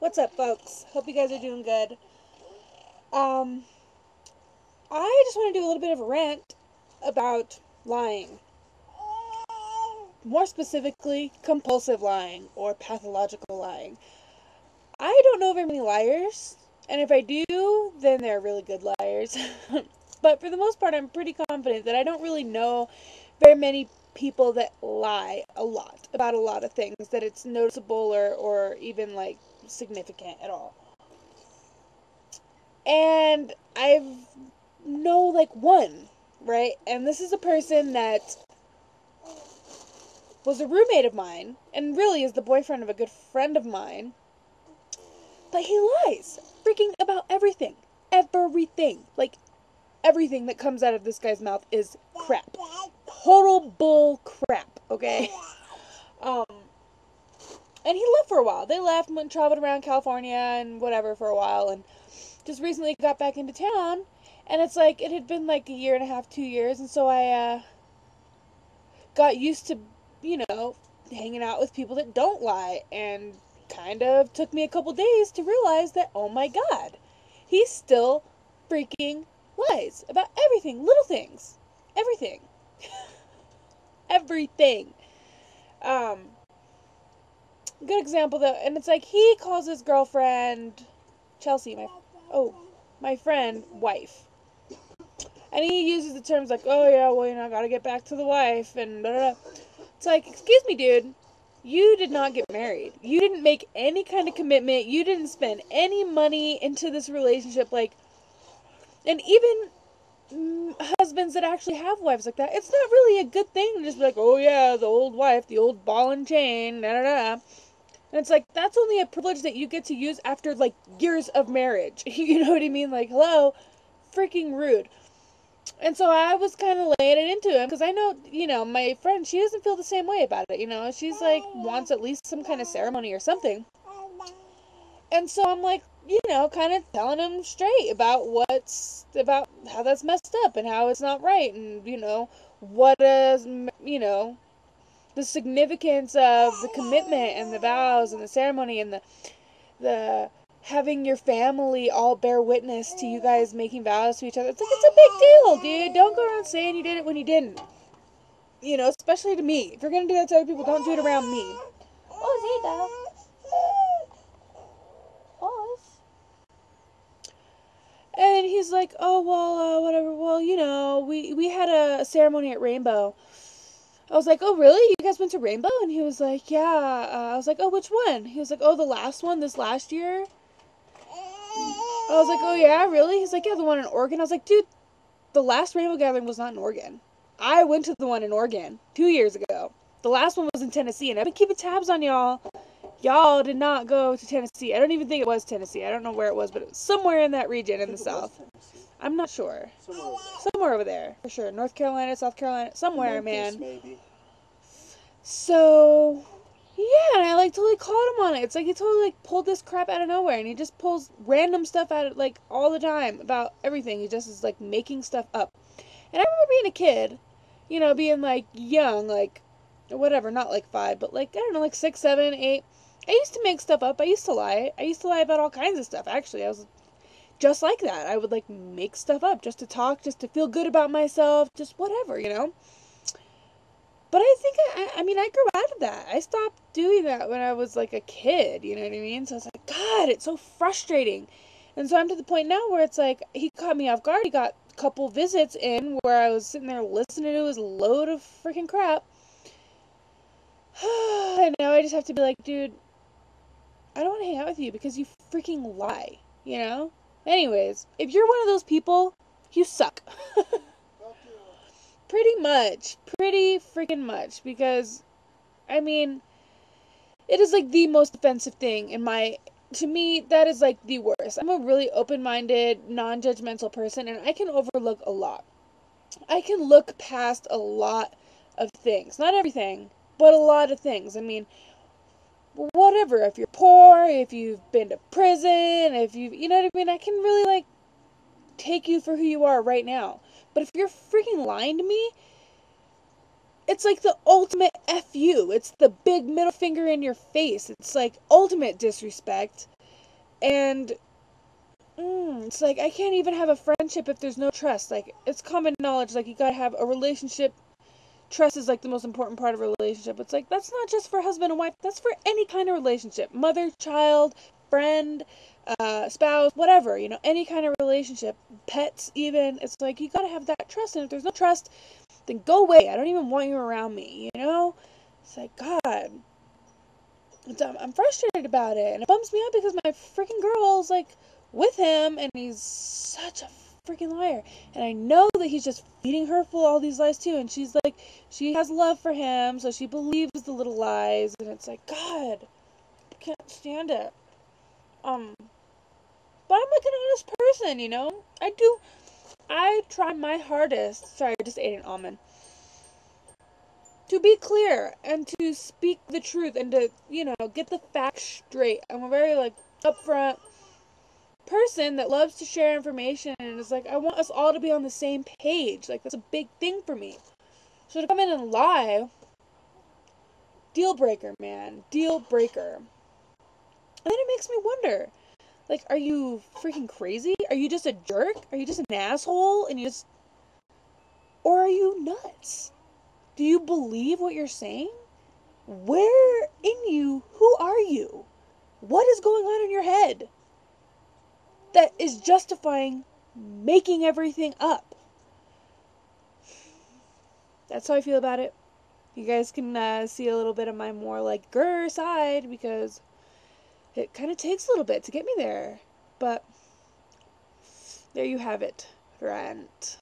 What's up, folks? Hope you guys are doing good. I just want to do a little bit of a rant about lying. More specifically, compulsive lying or pathological lying. I don't know very many liars, and if I do, then they're really good liars. But for the most part, I'm pretty confident that I don't really know very many people that lie a lot about a lot of things, that it's noticeable or even like significant at all. And I've know like one, right? And this is a person that was a roommate of mine and really is the boyfriend of a good friend of mine. But he lies freaking about everything. Everything. Like everything that comes out of this guy's mouth is crap. Total bull crap, okay? And he left for a while. They left and traveled around California and whatever for a while, and just recently got back into town. And it's like, it had been like a year and a half, 2 years, and so I got used to, hanging out with people that don't lie, and kind of took me a couple days to realize that, oh my god, he still freaking lies about everything, little things, everything. Everything. Good example though, and it's like he calls his girlfriend, Chelsea, my friend, wife. And he uses the terms like, oh yeah, well, I gotta get back to the wife, and blah, blah, blah. It's like, excuse me, dude. You did not get married. You didn't make any kind of commitment. You didn't spend any money into this relationship. Like, and even husbands that actually have wives like that, it's not really a good thing to just be like, oh yeah, the old wife, the old ball and chain, da da da. And it's like, that's only a privilege that you get to use after, like, years of marriage. You know what I mean? Like, hello? Freaking rude. And so I was kind of laying it into him, because I know, my friend, she doesn't feel the same way about it, She's like, wants at least some kind of ceremony or something. And so I'm like, kind of telling him straight about how that's messed up and how it's not right, and, what is, the significance of the commitment and the vows and the ceremony and the having your family all bear witness to you guys making vows to each other. It's like, it's a big deal, dude. Don't go around saying you did it when you didn't. Especially to me. If you're going to do that to other people, don't do it around me. Oh, and he's like, oh, well, whatever. Well, we had a ceremony at Rainbow. I was like, oh, really? You guys went to Rainbow? And he was like, yeah. I was like, oh, which one? He was like, oh, the last one, this last year. I was like, oh, yeah, really? He's like, yeah, the one in Oregon. I was like, dude, the last Rainbow Gathering was not in Oregon. I went to the one in Oregon 2 years ago. The last one was in Tennessee, and I've been keeping tabs on y'all. Y'all did not go to Tennessee. I don't even think it was Tennessee. I don't know where it was, but it was somewhere in that region in the South. I'm not sure. Somewhere over there, for sure. North Carolina, South Carolina, somewhere, man. Maybe. So, yeah, and I, like, totally called him on it. It's like he totally, like, pulled this crap out of nowhere, and he just pulls random stuff out of, like, all the time about everything. He just is, like, making stuff up. And I remember being a kid, being, like, young, like, whatever, not, like, 5, but, like, I don't know, like, 6, 7, 8. I used to make stuff up. I used to lie. I used to lie about all kinds of stuff, actually. I was just like that. I would, like, make stuff up just to talk, just to feel good about myself, just whatever, But I think, I grew out of that. I stopped doing that when I was, like, a kid, you know what I mean? So I was like, God, it's so frustrating. And so I'm to the point now where it's like, he caught me off guard. He got a couple visits in where I was sitting there listening to his load of freaking crap. And now I just have to be like, dude, I don't want to hang out with you because you freaking lie, Anyways, if you're one of those people, you suck. Pretty freaking much, because, it is, like, the most offensive thing to me, that is, like, the worst. I'm a really open-minded, non-judgmental person, and I can overlook a lot. I can look past a lot of things. Not everything, but a lot of things. Whatever, if you're poor, if you've been to prison, if you know what I mean, I can really, like, take you for who you are right now. But if you're freaking lying to me, it's like the ultimate F you. It's the big middle finger in your face. It's like ultimate disrespect. And it's like, I can't even have a friendship if there's no trust. Like, it's common knowledge, like, you gotta have a relationship. Trust is, like, the most important part of a relationship. It's like, that's not just for husband and wife, that's for any kind of relationship. Mother, child, friend, spouse, whatever, any kind of relationship. Pets, even. It's like, you gotta have that trust, and if there's no trust, then go away. I don't even want you around me. It's like, God. I'm frustrated about it, and it bums me out because my freaking girl's, like, with him, and he's such a freaking liar. And I know that he's just feeding her full of all these lies too, and she's like, she has love for him, so she believes the little lies, and it's like, God, I can't stand it. But I'm like an honest person. I try my hardest. Sorry, I just ate an almond. To be clear and to speak the truth and to, get the facts straight. I'm a very, like, upfront person that loves to share information, and it's like, I want us all to be on the same page. Like, that's a big thing for me. So to come in and lie, deal breaker, man. Deal breaker. And then it makes me wonder, like, are you freaking crazy? Are you just a jerk? Are you just an asshole? Or are you nuts? Do you believe what you're saying? Where in you, who are you? What is going on in your head that is justifying making everything up? That's how I feel about it. You guys can see a little bit of my more, like, grr side, because it kind of takes a little bit to get me there. But there you have it. Rant.